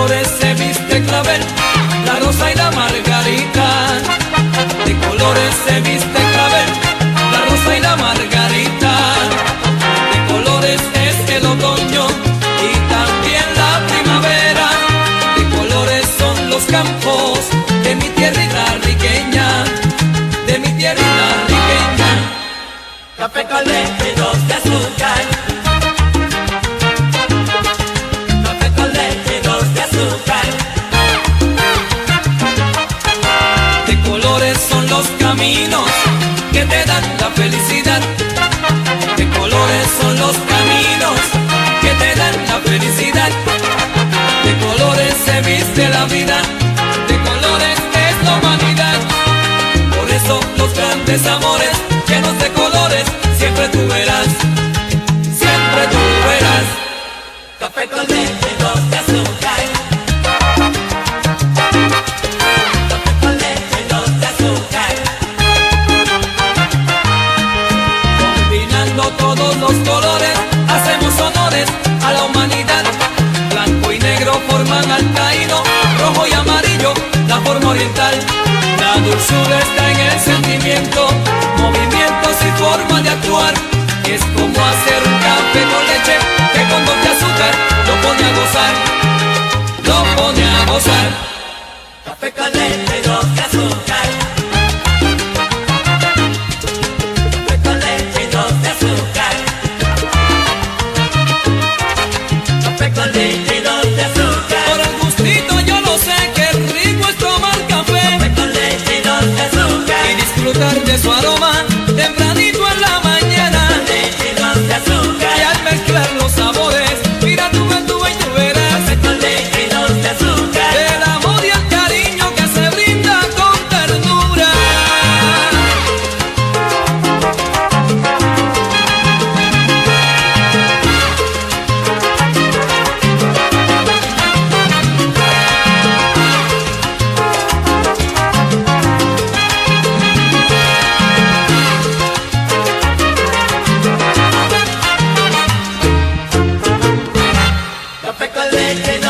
colores se viste clavel, la rosa y la margarita. De colores se viste clavel, la rosa y la margarita. De colores es el otoño y también la primavera. De colores son los campos de mi tierrita riqueña, de mi tierrita riqueña. Café con leche, 2 de azúcar. Café con leche, 2 de azúcar. De colores son los caminos que te dan la felicidad. De colores son los caminos que te dan la felicidad. De colores se viste la vida, de colores es la humanidad. Por eso los grandes amores llenos de colores siempre tú verás, siempre tú verás. Café con leche, 2 de azúcar. Café con leche, 2 de azúcar. Combinando todos los colores hacemos honores a la humanidad. Blanco y negro forman al taíno, rojo y amarillo la forma oriental. La dulzura está en el sentimiento, movimientos y forma de actuar. Y es como hacer un café con leche que con 2 de azúcar lo pone a gozar, lo pone a gozar. Café con leche, 2 de azúcar. Café con leche, 2 de azúcar. Café con leche, 2 de azúcar. Por el gustito yo lo sé, qué rico es tomar café. Café con leche, 2 de azúcar. Y disfrutar de su aroma tempranito en la mañana. Leche, 2 de azúcar. Y al mezclar los sabores, mira tú y tú verás Café con leche, 2 de azúcar. el amor y el cariño que se brinda con ternura. Café con leche,